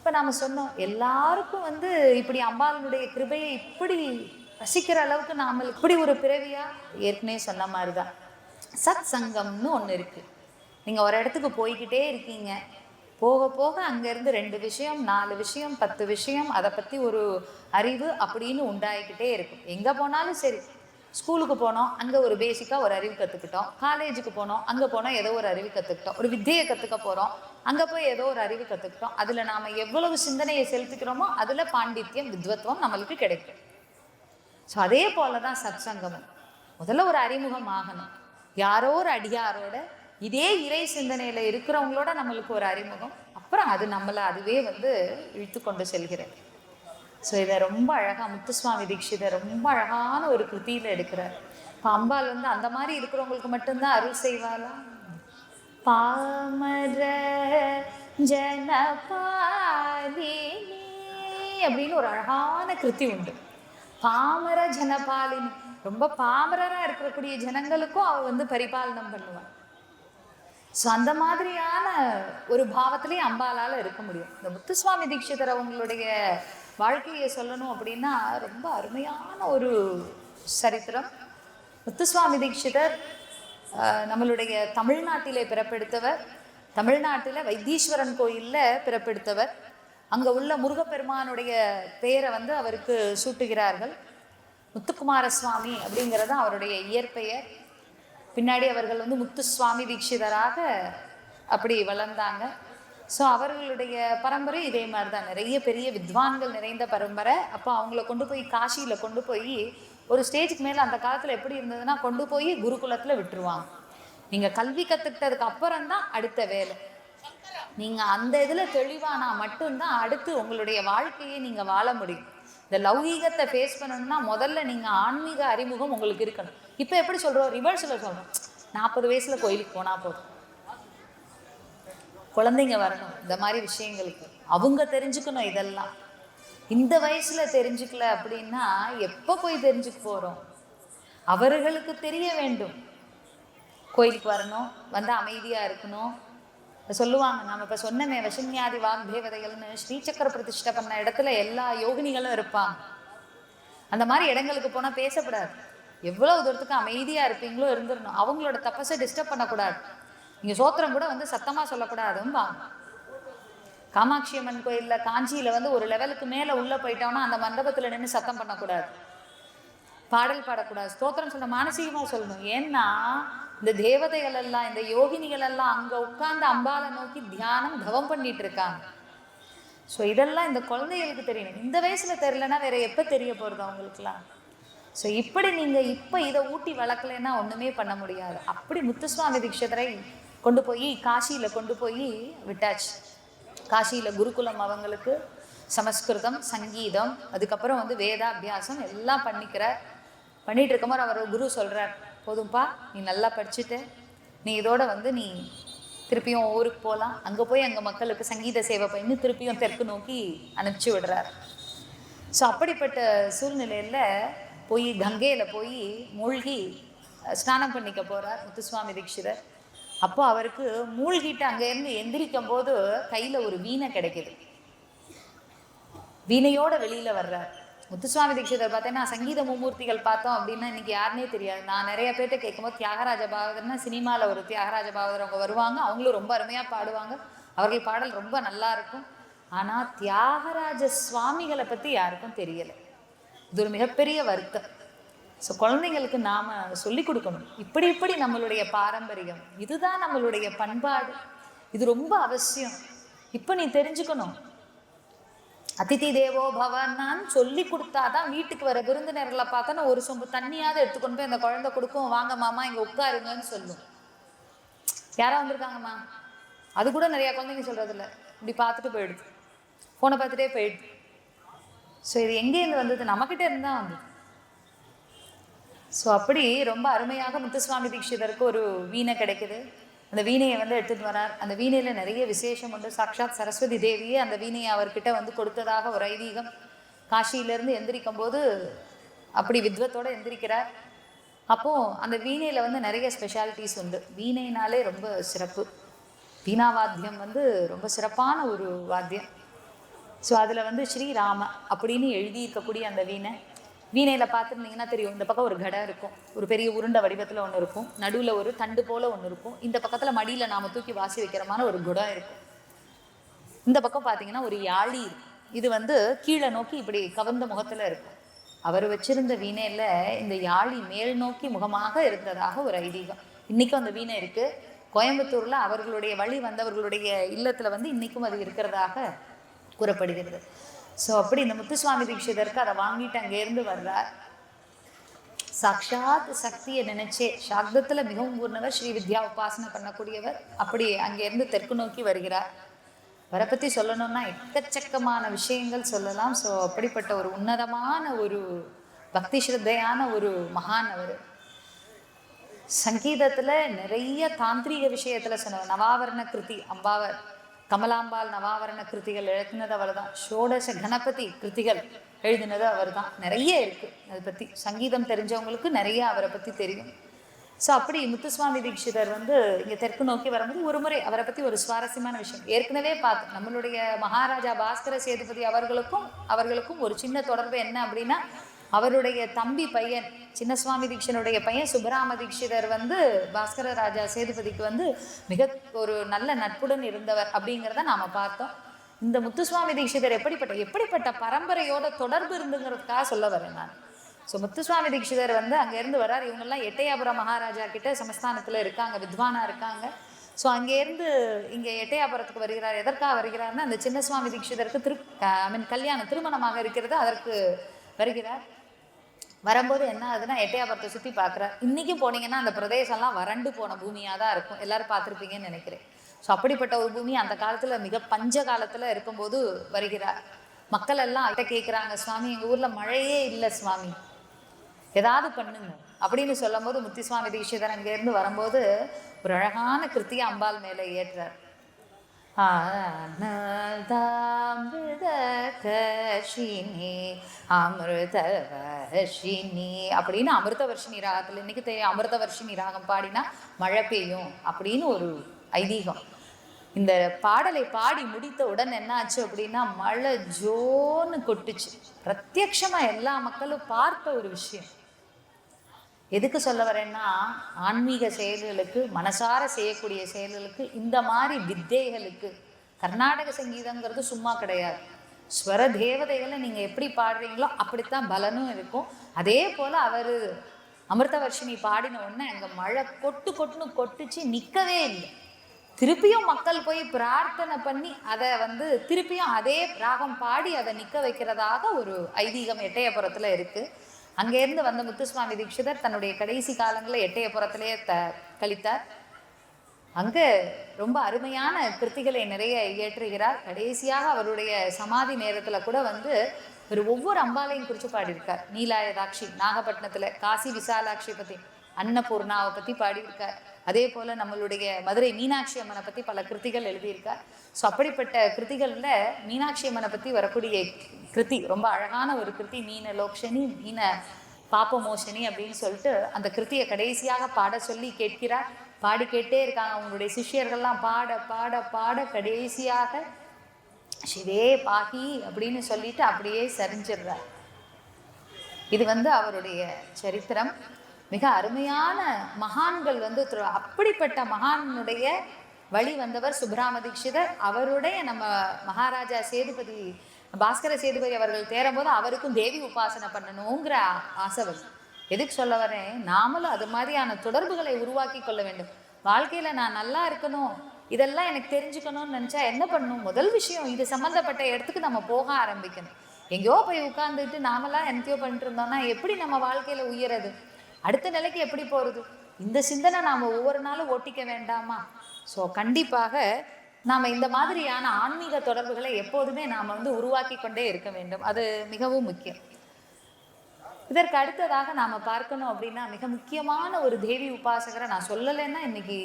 இப்போ நாம் சொன்னோம் எல்லாருக்கும் வந்து இப்படி அம்பாளுடைய கிருபையை இப்படி ரசிக்கிற அளவுக்கு நாமல் இப்படி ஒரு பிறவியா, ஏற்கனவே சொன்ன மாதிரி தான் சத் சங்கம்னு ஒன்று இருக்குது. நீங்கள் ஒரு இடத்துக்கு போய்கிட்டே இருக்கீங்க, போக போக அங்கேருந்து 2 விஷயம் 4 விஷயம் 10 விஷயம் அதை பற்றி ஒரு அறிவு அப்படின்னு உண்டாகிக்கிட்டே இருக்கும். எங்கே போனாலும் சரி, ஸ்கூலுக்கு போனோம், அங்கே ஒரு பேசிக்காக ஒரு அறிவு கற்றுக்கிட்டோம். காலேஜுக்கு போனோம், அங்கே போனால் ஏதோ ஒரு அறிவு கற்றுக்கிட்டோம். ஒரு வித்தியை கற்றுக்க போகிறோம், அங்கே போய் ஏதோ ஒரு அறிவு கற்றுக்கிட்டோம். அதில் நாம் எவ்வளவு சிந்தனையை செலுத்திக்கிறோமோ அதில் பாண்டித்யம் வித்வத்துவம் நம்மளுக்கு கிடைக்கும். ஸோ அதே போல தான் சத் சங்கமும். முதல்ல ஒரு அறிமுகம் ஆகணும், யாரோ ஒரு அடியாரோட இதே இறை சிந்தனையில் இருக்கிறவங்களோட நம்மளுக்கு ஒரு அறிமுகம். அப்புறம் அது நம்மளை அதுவே வந்து இழுத்து கொண்டு செல்கிறது. ஸோ இதை ரொம்ப அழகாக முத்துசுவாமி தீட்சிதர் ரொம்ப அழகான ஒரு கிருதியில் எடுக்கிறார். இப்போ அம்பாள் வந்து அந்த மாதிரி இருக்கிறவங்களுக்கு மட்டும்தான் அருள் செய்வாளா? பாமர ஜனபாலினி அப்படின்னு ஒரு அழகான கிருதி உண்டு. பாமர ஜனபாலினி, ரொம்ப பாமரராக இருக்கக்கூடிய ஜனங்களுக்கும் அவ வந்து பரிபாலனம் பண்ணுவாள். ஸோ அந்த மாதிரியான ஒரு பாவத்திலேயே அம்பாலால் இருக்க முடியும். இந்த முத்துசுவாமி தீட்சிதர் அவங்களுடைய வாழ்க்கையை சொல்லணும் அப்படின்னா ரொம்ப அருமையான ஒரு சரித்திரம். முத்துசுவாமி தீட்சிதர் நம்மளுடைய தமிழ்நாட்டிலே பிறப்பெடுத்தவர். தமிழ்நாட்டில் வைத்தீஸ்வரன் கோயிலில் பிறப்பெடுத்தவர். அங்கே உள்ள முருகப்பெருமானுடைய பெயரை வந்து அவருக்கு சூட்டுகிறார்கள். முத்துக்குமார சுவாமி அப்படிங்கிறது அவருடைய இயற்பெயர். பின்னாடி அவர்கள் வந்து முத்துசுவாமி தீட்சிதராக அப்படி வளர்ந்தாங்க. ஸோ அவர்களுடைய பரம்பரை இதே மாதிரி தான், நிறைய பெரிய வித்வான்கள் நிறைந்த பரம்பரை. அப்போ அவங்கள கொண்டு போய் காசியில் கொண்டு போய் ஒரு ஸ்டேஜுக்கு மேலே அந்த காலத்தில் எப்படி இருந்ததுன்னா கொண்டு போய் குருகுலத்தில் விட்டுருவாங்க. நீங்கள் கல்வி கற்றுக்கிட்டதுக்கு அப்புறம் தான் அடுத்த வேலை. நீங்கள் அந்த இதில் தெளிவானா மட்டும்தான் அடுத்து உங்களுடைய வாழ்க்கையை நீங்கள் வாழ முடியும். இந்த லௌகீகத்தை ஃபேஸ் பண்ணணும்னா முதல்ல நீங்கள் ஆன்மீக அறிமுகம் உங்களுக்கு இருக்கணும். இப்போ எப்படி சொல்கிறோம், ரிவர்ஸில் சொல்கிறோம், 40 வயசில் கோயிலுக்கு போனால் போதும், குழந்தைங்க வரணும் இந்த மாதிரி விஷயங்களுக்கு, அவங்க தெரிஞ்சுக்கணும். இதெல்லாம் இந்த வயசில் தெரிஞ்சுக்கல அப்படின்னா எப்போ போய் தெரிஞ்சுக்க போகிறோம்? அவர்களுக்கு தெரிய வேண்டும். கோயிலுக்கு வரணும், வந்து அமைதியாக இருக்கணும். சொல்லுவாங்க, நம்ம இப்போ சொன்னமே வசன்யாதி வாக்தேவதைகள்னு ஸ்ரீசக்கர பிரதிஷ்டை பண்ண இடத்துல எல்லா யோகினிகளும் இருப்பாங்க. அந்த மாதிரி இடங்களுக்கு போனால் பேசக்கூடாது. எவ்வளோ தூரத்துக்கு அமைதியாக இருப்பீங்களோ இருந்துடணும். அவங்களோட தப்பஸை டிஸ்டர்ப் பண்ணக்கூடாது. நீங்கள் சோத்திரம் கூட வந்து சத்தமாக சொல்லக்கூடாதும்பா. காமாட்சி அம்மன் கோயிலில் காஞ்சியில் வந்து ஒரு லெவலுக்கு மேலே உள்ளே போயிட்டோம்னா அந்த மண்டபத்தில் நின்று சத்தம் பண்ணக்கூடாது, பாடல் பாடக்கூடாது, ஸ்தோத்திரம் சொல்ல மானசீகமாக சொல்லணும். ஏன்னா இந்த தேவதைகள் எல்லாம் இந்த யோகினிகள் எல்லாம் அங்கே உட்கார்ந்து அம்பாலை நோக்கி தியானம் தவம் பண்ணிட்டு இருக்காங்க. ஸோ இதெல்லாம் இந்த குழந்தைகளுக்கு தெரியணும். இந்த வயசில் தெரியலன்னா வேற எப்போ தெரிய போகிறது அவங்களுக்குலாம்? ஸோ இப்படி நீங்கள் இப்போ இதை ஊட்டி வளர்க்கலைன்னா ஒன்றுமே பண்ண முடியாது. அப்படி முத்துசுவாமி தீட்சிதரை கொண்டு போய் காசியில் கொண்டு போய் விட்டாச்சு. காசியில் குருகுலம் அவங்களுக்கு சமஸ்கிருதம் சங்கீதம் அதுக்கப்புறம் வந்து வேதாபியாசம் எல்லாம் பண்ணிட்டு இருக்கும்போது அவர் குரு சொல்கிறார், போதும்பா நீ நல்லா படிச்சுட்டு நீ இதோட வந்து நீ திருப்பியும் ஊருக்கு போகலாம், அங்கே போய் அங்கே மக்களுக்கு சங்கீத சேவை பண்ணி திருப்பியும் தெற்கு நோக்கி அனுப்பிச்சி விடுறார். ஸோ அப்படிப்பட்ட சூழ்நிலையில் போய் கங்கையில் போய் மூழ்கி ஸ்நானம் பண்ணிக்க போகிறார் முத்துசுவாமி தீட்சிதர். அப்போ அவருக்கு மூழ்கிட்டு அங்கேருந்து எந்திரிக்கும் போது கையில் ஒரு வீணை கிடைக்கிது. வீணையோட வெளியில் வர்றார் முத்துசுவாமி தீட்சிதர். பார்த்தேன்னா சங்கீத மும்மூர்த்திகள் பார்த்தோம் அப்படின்னா இன்றைக்கி யாருன்னே தெரியாது. நான் நிறைய பேர்கிட்ட கேட்கும்போது தியாகராஜ பாகவதர்னா சினிமாவில் ஒரு தியாகராஜ பாகவதர் அவங்க வருவாங்க, அவங்களும் ரொம்ப அருமையாக பாடுவாங்க, அவர்கள் பாடல் ரொம்ப நல்லா இருக்கும். ஆனால் தியாகராஜ சுவாமிகளை பற்றி யாருக்கும் தெரியலை. இது ஒரு மிகப்பெரிய வருத்தம். ஸோ குழந்தைங்களுக்கு நாம் சொல்லிக் கொடுக்கணும், இப்படி நம்மளுடைய பாரம்பரியம், இதுதான் நம்மளுடைய பண்பாடு, இது ரொம்ப அவசியம். இப்போ நீ தெரிஞ்சுக்கணும். அதிதி தேவோ பவன்னான்னு சொல்லி கொடுத்தாதான் வீட்டுக்கு வர விருந்தினர்களை பார்த்தோன்னா ஒரு சொம்பு தண்ணியாவது எடுத்துக்கொண்டு போய் அந்த குழந்தை கொடுக்கும், வாங்க மாமா இங்கே உட்காருங்கன்னு சொல்லும். யாரா வந்திருக்காங்கம்மா, அது கூட நிறையா குழந்தைங்க சொல்கிறதில்ல, இப்படி பார்த்துட்டு போயிடுது, ஃபோனை பார்த்துட்டே போயிடுது. ஸோ இது எங்கேருந்து வந்தது? நம்மக்கிட்ட இருந்தால் வந்தது. ஸோ அப்படி ரொம்ப அருமையாக முத்துசுவாமி தீட்சிதருக்கு ஒரு வீணை கிடைக்குது. அந்த வீணையை வந்து எடுத்துகிட்டு வரார். அந்த வீணையில் நிறைய விசேஷம் உண்டு. சாக்ஷாத் சரஸ்வதி தேவியே அந்த வீணையை அவர்கிட்ட வந்து கொடுத்ததாக ஒரு ஐதீகம். காசியிலேருந்து எந்திரிக்கும் போது அப்படி வித்வத்தோடு எந்திரிக்கிறார். அப்போது அந்த வீணையில் வந்து நிறைய ஸ்பெஷாலிட்டிஸ் உண்டு. வீணைனாலே ரொம்ப சிறப்பு. வீணாவாத்தியம் வந்து ரொம்ப சிறப்பான ஒரு வாத்தியம். ஸோ அதில் வந்து ஸ்ரீராம அப்படின்னு எழுதி இருக்கக்கூடிய அந்த வீணையில் பார்த்துருந்தீங்கன்னா தெரியும். இந்த பக்கம் ஒரு கடை இருக்கும், ஒரு பெரிய உருண்டை வடிவத்தில் ஒன்று இருக்கும், நடுவில் ஒரு தண்டு போல் ஒன்று இருக்கும், இந்த பக்கத்தில் மடியில் நாம் தூக்கி வாசி வைக்கிறமான ஒரு குடம் இருக்கும், இந்த பக்கம் பார்த்தீங்கன்னா ஒரு யாழி இருக்கும். இது வந்து கீழே நோக்கி இப்படி கவர்ந்த முகத்தில் இருக்கும். அவர் வச்சிருந்த வீணையில் இந்த யாழி மேல் நோக்கி முகமாக இருந்ததாக ஒரு ஐதீகம். இன்றைக்கும் அந்த வீணை இருக்குது கோயம்புத்தூரில். அவர்களுடைய வழி வந்தவர்களுடைய இல்லத்தில் வந்து இன்றைக்கும் அது இருக்கிறதாக கூறப்படுகிறது. ஸோ அப்படி இந்த முத்துசுவாமி தீட்சிதருக்கு அதை வாங்கிட்டு அங்கேருந்து வர்றார். சாக்ஷாத் சக்தியை நினைச்சே, சாக்தத்தில் மிகவும் பூர்ணவர், ஸ்ரீ வித்யா உபாசனை பண்ணக்கூடியவர். அப்படி அங்கேருந்து தெற்கு நோக்கி வருகிறார். அவரை பற்றி சொல்லணும்னா எக்கச்சக்கமான விஷயங்கள் சொல்லலாம். ஸோ அப்படிப்பட்ட ஒரு உன்னதமான ஒரு பக்தி ஸ்ரத்தையான ஒரு மகான் அவர். சங்கீதத்தில் நிறைய தாந்திரிக விஷயத்தில் சொன்னவர். நவாவரண கிருதி அம்பாவர் கமலாம்பாள் நவாவரண கிருதிகள் எழுதினது அவர் தான். ஷோடச கணபதி கிருதிகள் எழுதினது அவர் தான். நிறைய இருக்குது அதை பற்றி. சங்கீதம் தெரிஞ்சவங்களுக்கு நிறைய அவரை பற்றி தெரியும். ஸோ அப்படி முத்துசுவாமி தீட்சிதர் வந்து இங்கே தெற்கு நோக்கி வரும்போது ஒரு முறை அவரை பற்றி ஒரு சுவாரஸ்யமான விஷயம் ஏற்கனவே பார்த்தோம். நம்மளுடைய மகாராஜா பாஸ்கர சேதுபதி அவர்களுக்கும் ஒரு சின்ன தொடர்பு என்ன அப்படின்னா, அவருடைய தம்பி பையன் சின்னசுவாமி தீட்சனுடைய பையன் சுப்பராம தீட்சிதர் வந்து பாஸ்கர ராஜா சேதுபதிக்கு வந்து மிக ஒரு நல்ல நட்புடன் இருந்தவர் அப்படிங்கிறத நாம் பார்த்தோம். இந்த முத்துசுவாமி தீட்சிதர் எப்படிப்பட்ட பரம்பரையோட தொடர்பு இருந்துங்கிறதுக்காக சொல்ல வரேன் நான். ஸோ முத்துசுவாமி தீட்சிதர் வந்து அங்கேருந்து வர்றார். இவங்கெல்லாம் எட்டயாபுரம் மகாராஜா கிட்ட சமஸ்தானத்தில் இருக்காங்க, வித்வானா இருக்காங்க. ஸோ அங்கேருந்து இங்கே எட்டயாபுரத்துக்கு வருகிறார். எதற்காக வருகிறார்னா, அந்த சின்னசுவாமி தீட்சிதருக்கு கல்யாணம் திருமணமாக இருக்கிறது, அதற்கு வருகிறார். வரும்போது என்ன ஆகுதுன்னா, எட்டயாபுரத்தை சுற்றி பார்க்குறார். இன்றைக்கும் போனீங்கன்னா அந்த பிரதேசம்லாம் வறண்டு போன பூமியாக தான் இருக்கும். எல்லோரும் பார்த்துருப்பீங்கன்னு நினைக்கிறேன். ஸோ அப்படிப்பட்ட ஒரு பூமி அந்த காலத்தில் மிக பஞ்ச காலத்தில் இருக்கும்போது வருகிறார். மக்கள் எல்லாம் கிட்ட கேட்குறாங்க, சுவாமி எங்கள் ஊரில் மழையே இல்லை சுவாமி, ஏதாவது பண்ணுங்க அப்படின்னு சொல்லும் போது முத்துசுவாமி தீட்சிதர் அங்கேருந்து வரும்போது ஒரு அழகான கிருத்தியை அம்பாள் மேலே ஏற்றார். அமிர்தவர்ஷினி அப்படின்னு அமிர்தவர்ஷினி ராகத்தில் இன்னைக்கு தெரியும். அமிர்தவர்ஷினி ராகம் பாடினா மழை பெய்யும் அப்படின்னு ஒரு ஐதீகம். இந்த பாடலை பாடி முடித்த உடனே என்ன ஆச்சு அப்படின்னா, மழை ஜோன்னு கொட்டுச்சு. பிரத்யக்ஷமா எல்லா மக்களும் பார்த்த ஒரு விஷயம். எதுக்கு சொல்ல வரேன்னா, ஆன்மீக செயல்களுக்கு, மனசார செய்யக்கூடிய செயல்களுக்கு, இந்த மாதிரி வித்தைகளுக்கு கர்நாடக சங்கீதங்கிறது சும்மா கிடையாது. ஸ்வர தேவதைகளை நீங்கள் எப்படி பாடுறீங்களோ அப்படித்தான் பலனும் இருக்கும். அதே போல் அவர் அமிர்தவர்ஷினி பாடின உடனே அங்கே மழை கொட்டுன்னு கொட்டுச்சு, நிற்கவே இல்லை. திருப்பியும் மக்கள் போய் பிரார்த்தனை பண்ணி அதை வந்து திருப்பியும் அதே ராகம் பாடி அதை நிற்க வைக்கிறதாக ஒரு ஐதீகம் எட்டயபுரத்தில் இருக்குது. அங்கேருந்து வந்த முத்துசுவாமி தீட்சிதர் தன்னுடைய கடைசி காலங்களில் எட்டயபுரத்திலே கழித்தார். அங்கே ரொம்ப அருமையான கிருத்திகளை நிறைய இயற்றுகிறார். கடைசியாக அவருடைய சமாதி நேரத்தில் கூட வந்து ஒவ்வொரு அம்பாலையும் குறித்து பாடியிருக்கார். நீலாயதாட்சி நாகப்பட்டினத்தில், காசி விசாலாட்சி பற்றி, அன்னபூர்ணாவை பற்றி பாடியிருக்கார். அதே போல் நம்மளுடைய மதுரை மீனாட்சி அம்மனை பற்றி பல கிருத்திகள் எழுதியிருக்கார். ஸோ அப்படிப்பட்ட கிருத்திகளில் மீனாட்சி அம்மனை பற்றி வரக்கூடிய கிருத்தி ரொம்ப அழகான ஒரு கிருத்தி, மீன லோக்ஷனி மீன பாப்பமோஷனி அப்படின்னு சொல்லிட்டு அந்த கிருத்தியை கடைசியாக பாட சொல்லி கேட்கிறார். பாடி கேட்டே இருக்காங்க. அவங்களுடைய சிஷ்யர்கள்லாம் பாட பாட பாட கடைசியாக சிவே பாகி அப்படின்னு சொல்லிட்டு அப்படியே சரிஞ்சிடுறார். இது வந்து அவருடைய சரித்திரம். மிக அருமையான மகான்கள் வந்து அப்படிப்பட்ட மகானுடைய வழி வந்தவர் சுப்பராம தீட்சிதர். அவருடைய நம்ம மகாராஜா சேதுபதி பாஸ்கர சேதுபதி அவர்கள் தேரும்போது அவருக்கும் தேவி உபாசனை பண்ணணுங்கிற ஆசை வருது. எதுக்கு சொல்ல வரேன், நாமளும் அது மாதிரியான தொடர்புகளை உருவாக்கி கொள்ள வேண்டும். வாழ்க்கையில் நான் நல்லா இருக்கணும், இதெல்லாம் எனக்கு தெரிஞ்சுக்கணும்னு நினச்சா என்ன பண்ணணும்? முதல் விஷயம், இது சம்மந்தப்பட்ட இடத்துக்கு நம்ம போக ஆரம்பிக்கணும். எங்கேயோ போய் உட்கார்ந்துட்டு நாமெல்லாம் என்னத்தையோ பண்ணிட்டு இருந்தோம்னா எப்படி நம்ம வாழ்க்கையில் உயரது? அடுத்த நிலைக்கு எப்படி போகிறது? இந்த சிந்தனை நாம் ஒவ்வொரு நாளும் ஓட்டிக்க வேண்டாமா? ஸோ கண்டிப்பாக நாம் இந்த மாதிரியான ஆன்மீக தொடர்புகளை எப்போதுமே நாம் வந்து உருவாக்கி கொண்டே இருக்க வேண்டும். அது மிகவும் முக்கியம். இதற்கு அடுத்ததாக நாம் பார்க்கணும் அப்படின்னா, மிக முக்கியமான ஒரு தேவி உபாசகரை நான் சொல்லலைன்னா இன்னைக்கு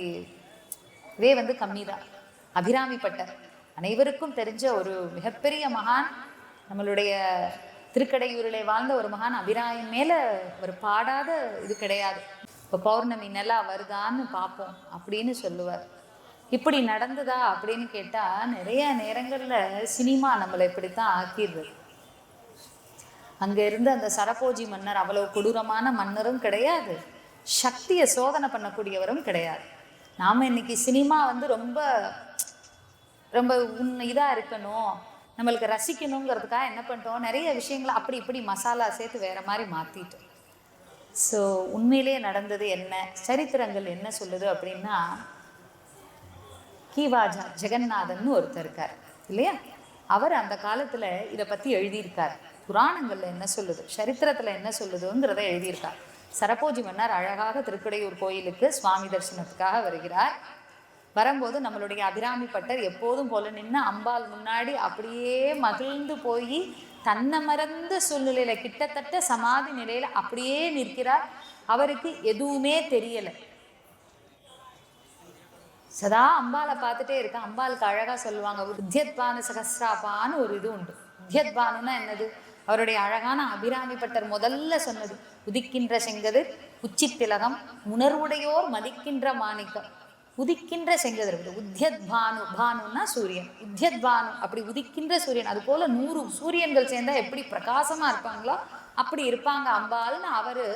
இதே வந்து கம்மி தான். அபிராமி பட்டர் அனைவருக்கும் தெரிஞ்ச ஒரு மிகப்பெரிய மகான். நம்மளுடைய திருக்கடையூரிலே வாழ்ந்த ஒரு மகான். அபிராமி மேலே ஒரு பாடாத இது கிடையாது. இப்போ பௌர்ணமி நிலா வருதான்னு பார்ப்போம் அப்படின்னு சொல்லுவார். இப்படி நடந்ததா அப்படின்னு கேட்டா நிறைய நேரங்கள்ல சினிமா நம்மளை இப்படித்தான் ஆக்கிடுறது. அங்க இருந்து அந்த சரபோஜி மன்னர் அவ்வளவு கொடூரமான மன்னரும் கிடையாது, சக்தியை சோதனை பண்ணக்கூடியவரும் கிடையாது. நாம இன்னைக்கு சினிமா வந்து ரொம்ப ரொம்ப இதா இருக்கணும், நம்மளுக்கு ரசிக்கணுங்கிறதுக்காக என்ன பண்ணிட்டோம், நிறைய விஷயங்களை அப்படி இப்படி மசாலா சேர்த்து வேற மாதிரி மாத்திட்டோம். ஸோ உண்மையிலேயே நடந்தது என்ன, சரித்திரங்கள் என்ன சொல்லுது அப்படின்னா, கீவாஜா ஜெகநாதன் ஒருத்தர் இருக்கார் இல்லையா, அவர் அந்த காலத்துல இதை பத்தி எழுதியிருக்கார். புராணங்கள்ல என்ன சொல்லுது, சரித்திரத்துல என்ன சொல்லுதுங்கிறத எழுதியிருக்கார். சரபோஜி மன்னர் அழகாக திருக்கடையூர் கோயிலுக்கு சுவாமி தரிசனத்துக்காக வருகிறார். வரும்போது நம்மளுடைய அபிராமி பட்டர் எப்போதும் போல நின்று அம்பாள் முன்னாடி அப்படியே மகிழ்ந்து போய் தன்னை மறந்த சூழ்நிலையில கிட்டத்தட்ட சமாதி நிலையில அப்படியே நிற்கிறார். அவருக்கு எதுவுமே தெரியலை, சதா அம்பாலை பார்த்துட்டே இருக்க. அம்பாளுக்கு அழகா சொல்லுவாங்க, உத்தியத்பானு சகசிராபான்னு ஒரு இது உண்டு. உத்தியத்பானுன்னா என்னது, அவருடைய அழகான அபிராமி பட்டர் முதல்ல சொன்னது, உதிக்கின்ற செங்கதிர் உச்சித்திலகம் உணர்வுடையோர் மதிக்கின்ற மாணிக்கம். உதிக்கின்ற செங்கதிர், உத்தியத் பானு, பானுன்னா சூரியன், உத்தியத் பானு அப்படி உதிக்கின்ற சூரியன். அது போல 100 சூரியன்கள் சேர்ந்தா எப்படி பிரகாசமா இருப்பாங்களோ அப்படி இருப்பாங்க அம்பாள்னு அவரு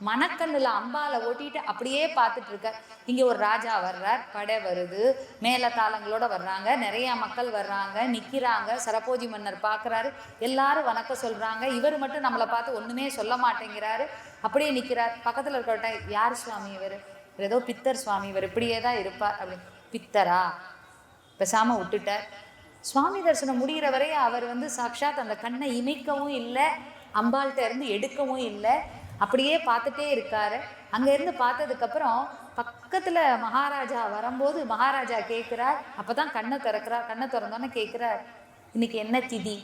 மனக்கண்ணுல அம்பாலை ஓட்டிட்டு அப்படியே பார்த்துட்டு இருக்கார். இங்க ஒரு ராஜா வர்றார், படை வருது, மேல தாளங்களோட வர்றாங்க, நிறைய மக்கள் வர்றாங்க, நிக்கிறாங்க. சரபோஜி மன்னர் பார்க்கறாரு, எல்லாரும் வணக்கம் சொல்றாங்க. இவர் மட்டும் நம்மளை பார்த்து ஒண்ணுமே சொல்ல மாட்டேங்கிறாரு, அப்படியே நிக்கிறார். பக்கத்துல இருக்கிற யார் சுவாமி இவர், ஏதோ பித்தர் சுவாமி, இவர் இப்படியே தான் இருப்பார் அப்படின்னு. பித்தரா, பேசாம விட்டுட்டார். சுவாமி தரிசனம் முடிகிற வரை அவர் வந்து சாட்சாத் அந்த கண்ணை இமைக்கவும் இல்லை, அம்பாள்கிட்ட இருந்து எடுக்கவும் இல்லை, அப்படியே பார்த்துட்டே இருக்காரு. அங்க இருந்து பார்த்ததுக்கப்புறம் பக்கத்துல மகாராஜா வரும்போது மகாராஜா கேட்கிறார். அப்பதான் கண்ணை திறக்கிறார். கண்ணை திறந்தோன்னே கேட்கிறார், இன்னைக்கு என்ன திதி.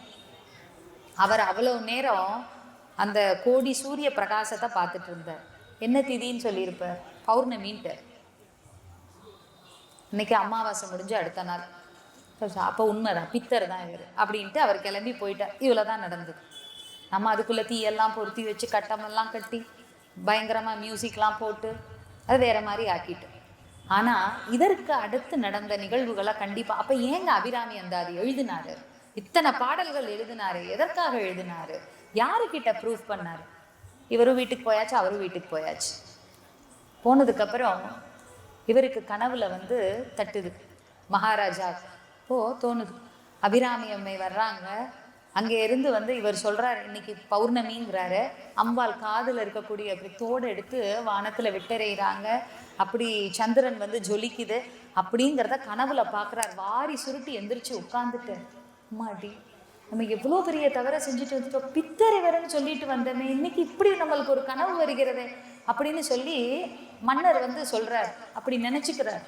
அவர் அவ்வளவு நேரம் அந்த கோடி சூரிய பிரகாசத்தை பார்த்துட்டு இருந்தார். என்ன திதின்னு சொல்லியிருப்பார், பௌர்ணமின்ட்டு. இன்னைக்கு அமாவாசை முடிஞ்சு அடுத்த நாள். அப்போ உண்மைதான், பித்தர் தான் இவர் அப்படின்ட்டு அவர் கிளம்பி போயிட்டார். இவ்வளோதான் நடந்தது. நம்ம அதுக்குள்ளே தீயெல்லாம் பொருத்தி வச்சு கட்டமெல்லாம் கட்டி பயங்கரமாக மியூசிக்லாம் போட்டு அது வேற மாதிரி ஆக்கிட்டு. ஆனால் இதற்கு அடுத்து நடந்த நிகழ்வுகளை கண்டிப்பாக, அப்போ ஏங்க அபிராமி அந்தாதி எழுதினாரு, இத்தனை பாடல்கள் எழுதினாரு, எதற்காக எழுதினாரு, யாருக்கிட்ட ப்ரூஃப் பண்ணாரு. இவரும் வீட்டுக்கு போயாச்சு, அவரும் வீட்டுக்கு போயாச்சு. போனதுக்கப்புறம் இவருக்கு கனவுல வந்து தட்டுது, மகாராஜா தோணுது, அபிராமி அம்மை வர்றாங்க. அங்கே இருந்து வந்து இவர் சொல்றாரு, இன்னைக்கு பௌர்ணமிங்கிறாரு. அம்பாள் காதுல இருக்கக்கூடிய அப்படி தோடு எடுத்து வானத்துல விட்டறைகிறாங்க, அப்படி சந்திரன் வந்து ஜொலிக்குது அப்படிங்கிறத கனவுல பார்க்குறார். வாரி சுருட்டி எந்திரிச்சு உட்கார்ந்துட்டு, அம்மாடி நம்ம எவ்வளோ பெரிய தவறை செஞ்சுட்டு வந்துட்டோம், பித்தரை வரன்னு சொல்லிட்டு வந்தோமே, இன்னைக்கு இப்படி நம்மளுக்கு ஒரு கனவு வருகிறது அப்படின்னு சொல்லி மன்னர் வந்து சொல்றார், அப்படி நினைச்சுக்கிறார்.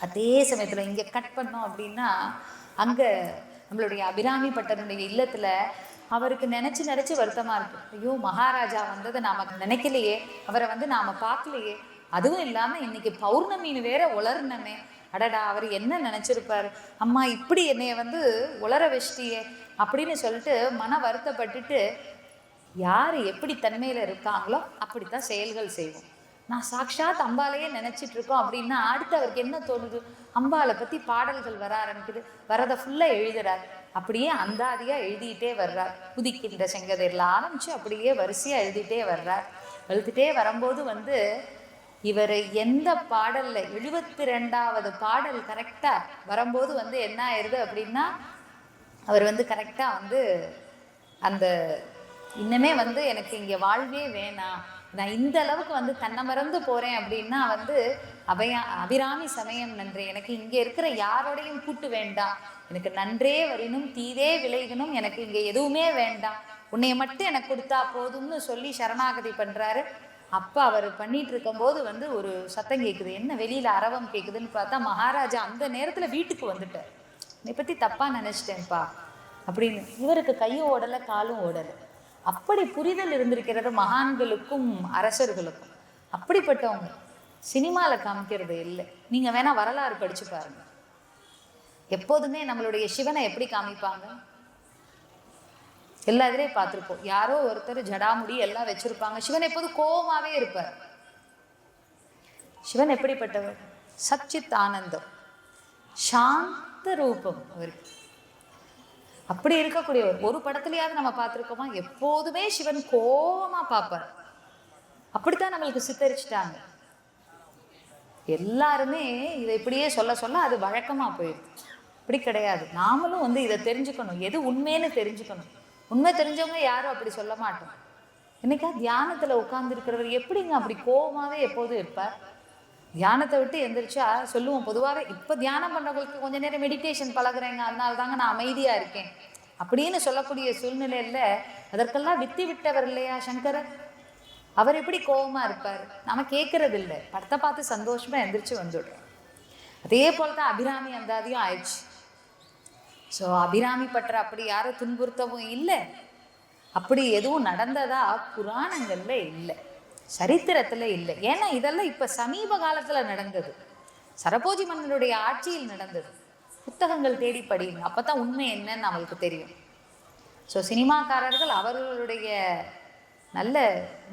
அதே சமயத்துல இங்க கட் பண்ணோம் அப்படின்னா, அங்க நம்மளுடைய அபிராமி பட்டருடைய இல்லத்துல அவருக்கு நினைச்சு நினைச்சு வருத்தமா இருக்கு. ஐயோ, மகாராஜா வந்ததை நாம நினைக்கலையே, அவரை வந்து நாம பார்க்கலையே, அதுவும் இல்லாம இன்னைக்கு பௌர்ணமின்னு வேற உளர்னமே, அடடா அவர் என்ன நினைச்சிருப்பாரு, அம்மா இப்படி என்னைய வந்து உளர வச்சிட்டியே அப்படின்னு சொல்லிட்டு மன வருத்தப்பட்டுட்டு, யார் எப்படி தன்மையில இருக்காங்களோ அப்படித்தான் செயல்கள் செய்வோம். நான் சாட்சாத் அம்பாலையே நினைச்சிட்டு இருக்கோம் அப்படின்னா அடுத்து அவருக்கு என்ன தோணுது, அம்பாலை பத்தி பாடல்கள் வர ஆரம்பிக்குது. வரதை ஃபுல்லா எழுதுறார், அப்படியே அந்தாதியா எழுதிட்டே வர்றார். உதிக்கின்ற செங்கதிர்ல ஆரம்பிச்சு அப்படியே வரிசையா எழுதிட்டே வர்றார். எழுதிட்டே வரும்போது வந்து இவர் எந்த பாடல்ல 72வது பாடல் கரெக்டா வரும்போது வந்து என்ன ஆயிடுது அப்படின்னா, அவர் வந்து கரெக்டா வந்து அந்த இன்னமே வந்து எனக்கு இங்க வாழ்வே வேணாம், நான் இந்த அளவுக்கு வந்து தன்னை மறந்து போறேன் அப்படின்னா வந்து அபிராமி சமயம் நன்றே, எனக்கு இங்க இருக்கிற யாரோடையும் கூட்டு வேண்டாம், எனக்கு நன்றே வரினும் தீதே விளைகணும், எனக்கு இங்க எதுவுமே வேண்டாம், உன்னைய மட்டும் எனக்கு கொடுத்தா போதும்னு சொல்லி சரணாகதி பண்றாரு. அப்ப அவர் பண்ணிட்டு இருக்கும்போது வந்து ஒரு சத்தம் கேட்குது, என்ன வெளியில அரவம் கேட்குதுன்னு பார்த்தா மகாராஜா அந்த நேரத்துல வீட்டுக்கு வந்துட்டார். என்னை பத்தி தப்பா நினைச்சிட்டேன்ப்பா அப்படின்னு. இவருக்கு கையும் ஓடலை காலும் ஓடலை. அப்படி புரிதல் இருந்திருக்கிறது மகான்களுக்கும் அரசர்களுக்கும். அப்படிப்பட்டவங்க சினிமாவில் காமிக்கிறது இல்லை. நீங்க வேணா வரலாறு படிச்சு பாருங்க. எப்போதுமே நம்மளுடைய சிவனை எப்படி காமிப்பாங்க, எல்லா இதுலேயும் பார்த்துருப்போம். யாரோ ஒருத்தர் ஜடாமுடி எல்லாம் வச்சிருப்பாங்க. சிவன் எப்போதும் கோபமாவே இருப்பார். சிவன் எப்படிப்பட்டவர், சச்சித் ஆனந்தம். சாந்த ரூபம் அவருக்கு. அப்படி இருக்கக்கூடியவர். ஒரு படத்துலயாவது நம்ம பார்த்துருக்கோமா? எப்போதுமே சிவன் கோபமா பார்ப்பார். அப்படித்தான் நம்மளுக்கு சித்தரிச்சுட்டாங்க. எல்லாருமே இதை இப்படியே சொல்ல சொல்ல அது வழக்கமா போயிடுது. அப்படி கிடையாது. நாமளும் இதை தெரிஞ்சுக்கணும். எது உண்மைன்னு தெரிஞ்சுக்கணும். உண்மை தெரிஞ்சவங்க யாரும் அப்படி சொல்ல மாட்டோம். என்னைக்கா தியானத்துல உட்கார்ந்து இருக்கிறவர் எப்படிங்க அப்படி கோபமாவே எப்போதும் இருப்பார்? தியானத்தை விட்டு எந்திரிச்சா சொல்லுவோம் பொதுவாகவே, இப்போ தியானம் பண்ணுறவங்களுக்கு கொஞ்ச நேரம் மெடிடேஷன் பழகுறேங்க, அதனால தாங்க நான் அமைதியாக இருக்கேன் அப்படின்னு சொல்லக்கூடிய சூழ்நிலையில் அதற்கெல்லாம் வித்தி விட்டவர் இல்லையா சங்கரர்? அவர் எப்படி கோபமா இருப்பார்? நம்ம கேட்கறது இல்லை, படத்தை பார்த்து சந்தோஷமா எந்திரிச்சு வந்துடுறோம். அதே போல தான் அபிராமி அந்தாதியும் ஆயிடுச்சு. ஸோ அபிராமி பற்ற அப்படி யாரும் துன்புறுத்தவும் இல்லை, அப்படி எதுவும் நடந்ததா புராணங்கள்ல இல்லை, சரித்திரத்துல இல்லை. ஏன்னா இதெல்லாம் இப்ப சமீப காலத்துல நடந்தது, சரபோஜி மன்னனுடைய ஆட்சியில் நடந்தது. புத்தகங்கள் தேடி படிங்க, அப்பதான் உண்மை என்னன்னு நம்மளுக்கு தெரியும். ஸோ சினிமாக்காரர்கள் அவர்களுடைய நல்ல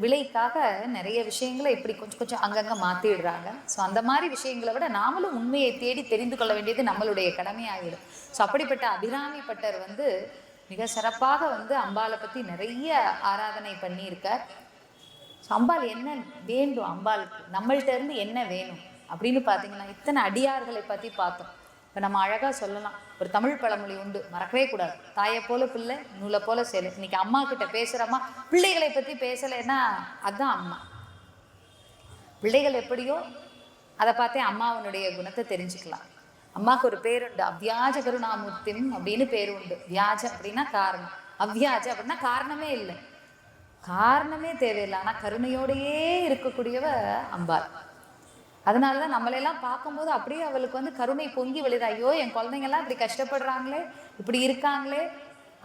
விலைக்காக நிறைய விஷயங்களை இப்படி கொஞ்சம் கொஞ்சம் அங்கங்கே மாற்றிடுறாங்க. ஸோ அந்த மாதிரி விஷயங்களை விட நாமளும் உண்மையை தேடி தெரிந்து கொள்ள வேண்டியது நம்மளுடைய கடமையாகிடும். ஸோ அப்படிப்பட்ட அபிராமி பட்டர் மிக சிறப்பாக அம்பாளை பற்றி நிறைய ஆராதனை பண்ணியிருக்கார். ஸோ அம்பாள் என்ன வேண்டும், அம்பாளுக்கு நம்மள்கிட்ட இருந்து என்ன வேணும் அப்படின்னு பார்த்தீங்கன்னா, இத்தனை அடியார்களை பற்றி பார்த்தோம். இப்போ நம்ம அழகாக சொல்லலாம், ஒரு தமிழ் பழமொழி உண்டு, மறக்கவே கூடாது, தாயை போல பிள்ளை நூலை போல சேலை. இன்னைக்கு அம்மா கிட்ட பேசுகிறோமா, பிள்ளைகளை பற்றி பேசலைன்னா அதுதான் அம்மா. பிள்ளைகள் எப்படியோ அதை பார்த்தே அம்மாவனுடைய குணத்தை தெரிஞ்சுக்கலாம். அம்மாவுக்கு ஒரு பேர் உண்டு, அவ்வியாஜ கருணாமூர்த்திம் அப்படின்னு பேர் உண்டு. வியாஜ அப்படின்னா காரணம், அவ்வியாஜ அப்படின்னா காரணமே இல்லை, காரணமே தேவையில்லை, ஆனால் கருணையோடையே இருக்கக்கூடியவ அம்பாள். அதனால தான் நம்மளையெல்லாம் பார்க்கும்போது அப்படியே அவளுக்கு கருணை பொங்கி விழுது. ஐயோ என் குழந்தைங்கள்லாம் இப்படி கஷ்டப்படுறாங்களே, இப்படி இருக்காங்களே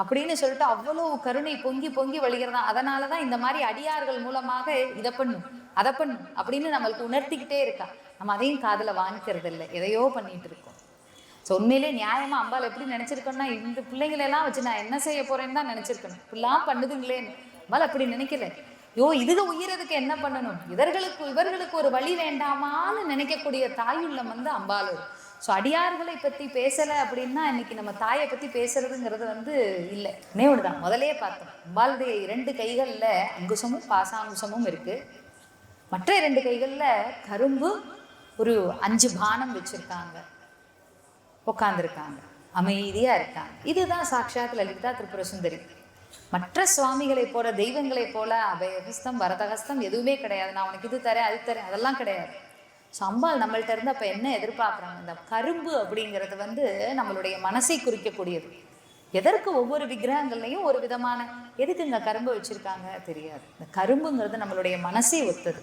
அப்படின்னு சொல்லிட்டு அவ்வளோ கருணை பொங்கி பொங்கி வழிகிறதா. அதனால தான் இந்த மாதிரி அடியார்கள் மூலமாக இதை பண்ணும் அதை பண்ணும் அப்படின்னு நம்மளுக்கு உணர்த்திக்கிட்டே இருக்கா. நம்ம அதையும் காதில் வாங்கிக்கிறது இல்லை, எதையோ பண்ணிட்டு இருக்கோம். ஸோ உண்மையிலே நியாயமாக அம்பாள் எப்படி நினச்சிருக்கோன்னா, இந்த பிள்ளைங்களெல்லாம் வச்சு நான் என்ன செய்ய போறேன்னு தான் நினச்சிருக்கணும். இப்படிலாம் பண்ணுதுங்களேன்னு அம்பாள் அப்படி நினைக்கல. இதுக உயிரதுக்கு என்ன பண்ணணும், இவர்களுக்கு ஒரு வழி வேண்டாமான்னு நினைக்கக்கூடிய தாயுள்ளம் அம்பாள். ஸோ அடியார்களை பற்றி பேசலை அப்படின்னா இன்னைக்கு நம்ம தாயை பற்றி பேசுறதுங்கிறது இல்லை. ஒன்றுதான் முதலே பார்த்தோம், அம்பாளுடைய 2 கைகளில் அங்குசமும் பாசாங்குசமும் இருக்கு. மற்ற 2 கைகளில் கரும்பு ஒரு 5 பானம் வச்சிருக்காங்க, உட்காந்துருக்காங்க, அமைதியா இருக்காங்க. இதுதான் சாட்சாத் லலிதா திரிபுர சுந்தரி. மற்ற சுவாமிகளை போல தெய்வங்களை போல அபயஹஸ்தம் வரதஹஸ்தம் எதுவுமே கிடையாது. நான் உனக்கு இது தரேன் அது தரேன் அதெல்லாம் கிடையாது. ஸோ அம்பாள் நம்மள்ட்ட இருந்து அப்போ என்ன எதிர்பார்க்குறாங்க? இந்த கரும்பு அப்படிங்கிறது நம்மளுடைய மனசை குறிக்கக்கூடியது. எதற்கு ஒவ்வொரு விக்கிரகங்கள்லையும் ஒரு விதமான, எதுக்கு இந்த கரும்பு வச்சிருக்காங்க தெரியாது. இந்த கரும்புங்கிறது நம்மளுடைய மனசை ஒத்தது.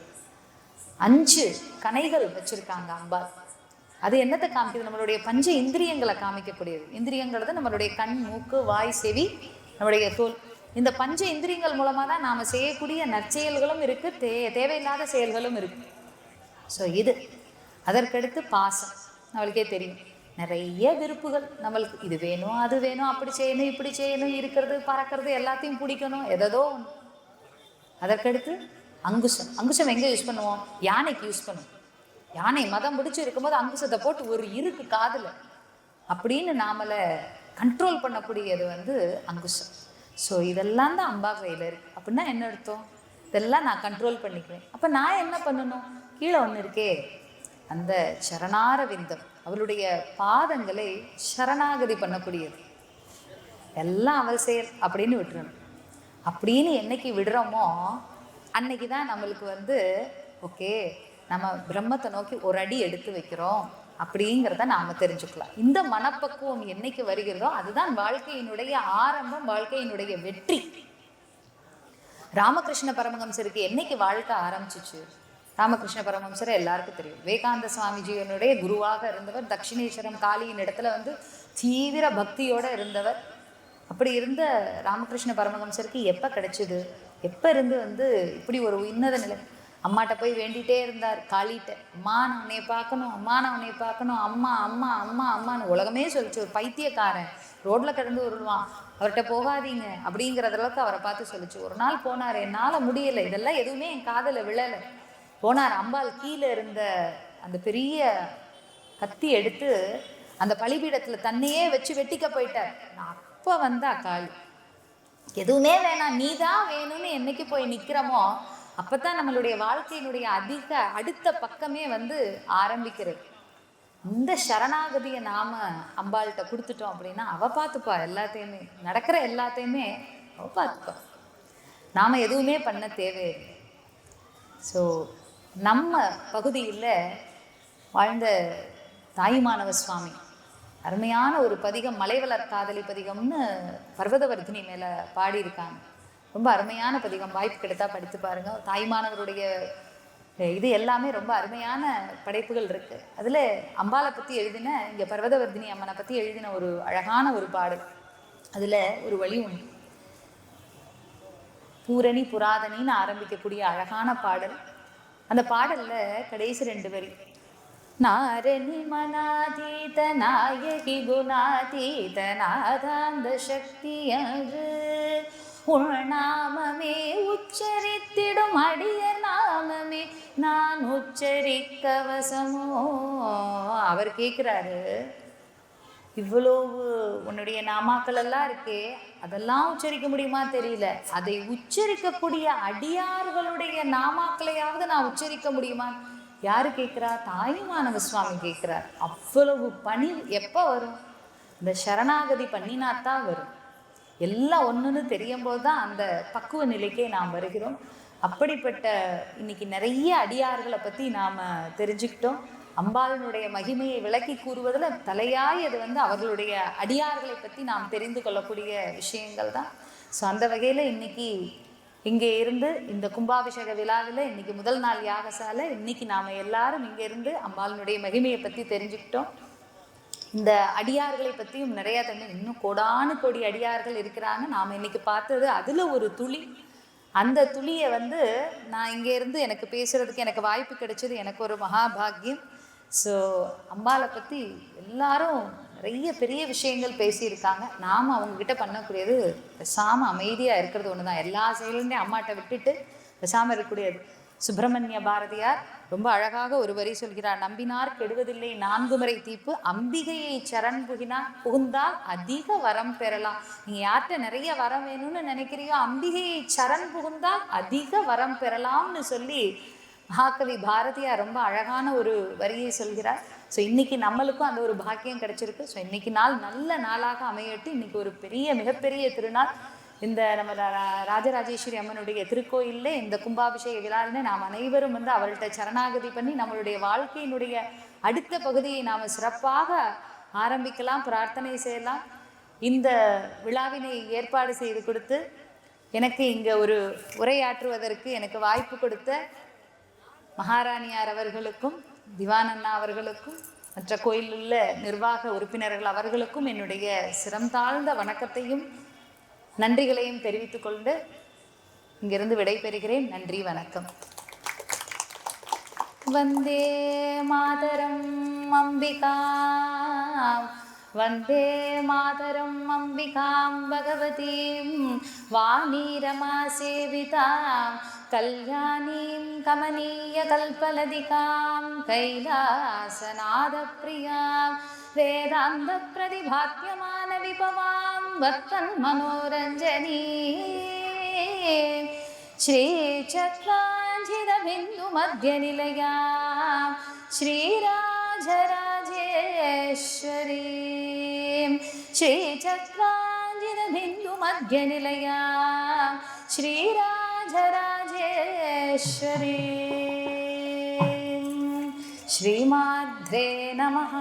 5 கணைகள் வச்சிருக்காங்க அம்பாள். அது என்னத்தை காமிக்குது? நம்மளுடைய பஞ்ச இந்திரியங்களை காமிக்கக்கூடியது. இந்திரியங்கிறது நம்மளுடைய கண், மூக்கு, வாய், செவி, நம்முடைய தோல். இந்த பஞ்ச இந்திரியங்கள் மூலமாக தான் நாம் செய்யக்கூடிய நற்செயல்களும் இருக்குது, தேவையில்லாத செயல்களும் இருக்குது. ஸோ இது அதற்கடுத்து பாசம். நம்மளுக்கே தெரியும், நிறைய விருப்புகள் நம்மளுக்கு, இது வேணும் அது வேணும், அப்படி செய்யணும் இப்படி செய்யணும், இருக்கிறது பறக்கிறது எல்லாத்தையும் பிடிக்கணும், எதோ ஒன்று. அதற்கடுத்து அங்குசம். அங்குசம் எங்கே யூஸ் பண்ணுவோம்? யானைக்கு யூஸ் பண்ணுவோம். யானை மதம் பிடிச்சி இருக்கும்போது அங்குசத்தை போட்டு ஒரு இருக்கு காதில் அப்படின்னு நாமளை கண்ட்ரோல் பண்ணக்கூடியது அங்குசம். ஸோ இதெல்லாம் தான் அம்பா கையில் இருக்கு. அப்படின்னா என்ன அர்த்தம்? இதெல்லாம் நான் கண்ட்ரோல் பண்ணிக்குவேன். அப்போ நான் என்ன பண்ணணும்? கீழே ஒன்று இருக்கே, அந்த சரணார விந்தம், அவளுடைய பாதங்களை சரணாகதி பண்ணக்கூடியது. எல்லாம் அவள் செயல் அப்படின்னு விட்டுறணும். அப்படின்னு என்னைக்கு விடுறோமோ அன்னைக்கு தான் நம்மளுக்கு ஓகே, நம்ம பிரம்மத்தை நோக்கி ஒரு அடி எடுத்து வைக்கிறோம் அப்படிங்கிறத நாம் தெரிஞ்சுக்கலாம். இந்த மனப்பக்குவம் என்னைக்கு வருகிறதோ அதுதான் வாழ்க்கையினுடைய ஆரம்பம், வாழ்க்கையினுடைய வெற்றி. ராமகிருஷ்ண பரமஹம்சருக்கு என்னைக்கு வாழ்க்கை ஆரம்பிச்சிச்சு? ராமகிருஷ்ண பரமஹம்சர் எல்லாருக்கும் தெரியும், விவேகானந்த சுவாமிஜியினுடைய குருவாக இருந்தவர். தட்சிணேஸ்வரம் காளியின் இடத்துல தீவிர பக்தியோடு இருந்தவர். அப்படி இருந்த ராமகிருஷ்ண பரமஹம்சருக்கு எப்போ கிடைச்சிது? எப்போ இருந்து இப்படி ஒரு உன்னத நிலை? அம்மாட்ட போய் வேண்டிகிட்டே இருந்தார் காளிகிட்ட, அம்மா நான் உன்னைய பார்க்கணும், அம்மா நான் உன்னைய பார்க்கணும், அம்மா அம்மா அம்மா அம்மான்னு உலகமே சொல்லிச்சு. ஒரு பைத்தியக்காரன் ரோட்டில் கிடந்து வருவான், அவர்கிட்ட போகாதீங்க அப்படிங்கிறத அளவுக்கு அவரை பார்த்து சொல்லிச்சு. ஒரு நாள் போனார், என்னால் முடியலை, இதெல்லாம் எதுவுமே என் காதில் விழலை. போனார், அம்பாள் கீழே இருந்த அந்த பெரிய கத்தி எடுத்து அந்த பலிபீடத்துல தன்னையே வச்சு வெட்டிக்க போயிட்டார். அப்ப வந்தா காளி, எதுவுமே வேணாம் நீதான் வேணும்னு என்னைக்கு போய் நிக்கிறோமோ அப்பதான் நம்மளுடைய வாழ்க்கையினுடைய அடுத்த பக்கமே வந்து ஆரம்பிக்கிறது. இந்த சரணாகதியை நாம அம்பாள்கிட்ட கொடுத்துட்டோம் அப்படின்னா அவ பார்த்துப்பா, எல்லாத்தையுமே நடக்கிற எல்லாத்தையுமே அவ பார்த்துப்பா, நாம எதுவுமே பண்ண தேவையில்லை. ஸோ நம்ம பகுதியில் வாழ்ந்த தாயுமானவ சுவாமி அருமையான ஒரு பதிகம், மலைவளர் காதலி பதிகம்னு பர்வதவர்தினி மேலே பாடியிருக்காங்க. ரொம்ப அருமையான பதிகம், வாய்ப்பு கிடைத்தா படித்து பாருங்க. தாய்மானவருடைய இது எல்லாமே ரொம்ப அருமையான படைப்புகள் இருக்கு. அதில் அம்பாளை பற்றி எழுதின, இங்கே பர்வதவர்தினி அம்மனை பற்றி எழுதின ஒரு அழகான ஒரு பாடல். அதில் ஒரு வழி உண்டு, பூரணி புராதனின்னு ஆரம்பிக்கக்கூடிய அழகான பாடல். அந்த பாடல்ல கடைசி 2 வரி, நாரணி மனாதீத நாயகி குணாதீத நாதாந்த சக்தி என்று உள்நாமமே உச்சரித்திடும் அடிய நாமமே நான் உச்சரிக்க வசமோ. அவர் கேட்குறாரு, இவ்வளவு உன்னுடைய நாமாக்கள் எல்லாம் இருக்கே, அதெல்லாம் உச்சரிக்க முடியுமா தெரியல, அதை உச்சரிக்கக்கூடிய அடியார்களுடைய நாமாக்களையாவது நான் உச்சரிக்க முடியுமா? யாரு கேட்குறா? தாயுமானவ சுவாமி கேட்குறார். அவ்வளவு பணி எப்போ வரும்? இந்த சரணாகதி பண்ணினாத்தான் வரும். எல்லாம் ஒன்றுன்னு தெரியும் போது தான் அந்த பக்குவ நிலைக்கே நாம் வருகிறோம். அப்படிப்பட்ட இன்னைக்கு நிறைய அடியார்களை பற்றி நாம் தெரிஞ்சுக்கிட்டோம். அம்பாளினுடைய மகிமையை விளக்கி கூறுவதில் தலையாய் அது வந்து அவர்களுடைய அடியார்களை பற்றி நாம் தெரிந்து கொள்ளக்கூடிய விஷயங்கள் தான். ஸோ அந்த வகையில் இன்னைக்கு இங்கே இருந்து இந்த கும்பாபிஷேக விழாவில் இன்னைக்கு முதல் நாள் யாகசாலை, இன்னைக்கு நாம் எல்லாரும் இங்கே இருந்து அம்பாளினுடைய மகிமையை பற்றி தெரிஞ்சுக்கிட்டோம். இந்த அடியார்களை பற்றியும் நிறையா இன்னும் கோடானு கோடி அடியார்கள் இருக்கிறாங்க. நாம் இன்னைக்கு பார்த்தது அதில் ஒரு துளி. அந்த துளியை வந்து நான் இங்கே இருந்து எனக்கு பேசுகிறதுக்கு எனக்கு வாய்ப்பு கிடைச்சது எனக்கு ஒரு மகாபாகியம். ஸோ அம்பாளை பற்றி எல்லாரும் நிறைய பெரிய விஷயங்கள் பேசியிருக்காங்க. நாம் அவங்கக்கிட்ட பண்ணக்கூடியது பேசாமல் அமைதியாக இருக்கிறது ஒன்று தான். எல்லா செயலுமே அம்மாட்ட விட்டுட்டு பேசாமல் இருக்கக்கூடியது. சுப்பிரமணிய பாரதியார் ரொம்ப அழகாக ஒரு வரி சொல்கிறார், நம்பினார் கெடுவதில்லை 4 முறை தீப்பு அம்பிகையை சரண் புகுந்தால் அதிக வரம் பெறலாம். நீ யார்கிட்ட நிறைய வரம் வேணும்னு நினைக்கிறியோ அம்பிகையை சரண் புகுந்தால் அதிக வரம் பெறலாம்னு சொல்லி மகாகவி பாரதியார் ரொம்ப அழகான ஒரு வரியை சொல்கிறார். ஸோ இன்னைக்கு நம்மளுக்கும் அந்த ஒரு பாக்கியம் கிடைச்சிருக்கு. ஸோ இன்னைக்கு நாள் நல்ல நாளாக அமையட்டு. இன்னைக்கு ஒரு மிகப்பெரிய திருநாள். இந்த நம்ம ராஜராஜேஸ்வரி அம்மனுடைய திருக்கோயிலில் இந்த கும்பாபிஷேக விழாவிலே நாம் அனைவரும் வந்து அவள்கிட்ட சரணாகதி பண்ணி நம்மளுடைய வாழ்க்கையினுடைய அடுத்த பகுதியை நாம் சிறப்பாக ஆரம்பிக்கலாம், பிரார்த்தனை செய்யலாம். இந்த விழாவினை ஏற்பாடு செய்து கொடுத்து எனக்கு இங்கே ஒரு உரையாற்றுவதற்கு எனக்கு வாய்ப்பு கொடுத்த மகாராணியார் அவர்களுக்கும் திவானண்ணா அவர்களுக்கும் மற்ற கோயிலில் உள்ள நிர்வாக உறுப்பினர்கள் அவர்களுக்கும் என்னுடைய சிரம் தாழ்ந்த வணக்கத்தையும் நன்றிகளையும் தெரிவித்துக் கொண்டு இங்கிருந்து விடைபெறுகிறேன். நன்றி, வணக்கம். வந்தே மாதரம் அம்பிகா, வந்தே மாதரம் அம்பிகாம் பகவதீம் வாணீரமா சேவிதாம் கல்யாணீம் கமனீய கல்பலதிகாம் கைலாசநாத பிரியாம் வேதாந்த பிரதிபாத்யமான விபவாம் வர்த்தன் மனோரஞ்சனீ ஸ்ரீ சக்ராஞ்சித பிந்து மத்திய நிலையாம் ஸ்ரீராஜராஜேஸ்வரி ஸ்ரீ சக்ராஞ்சித பிந்து மத்திய நிலையாம் ஸ்ரீராஜராஜேஸ்வரி. ஸ்ரீமாத்ரே நமஹ.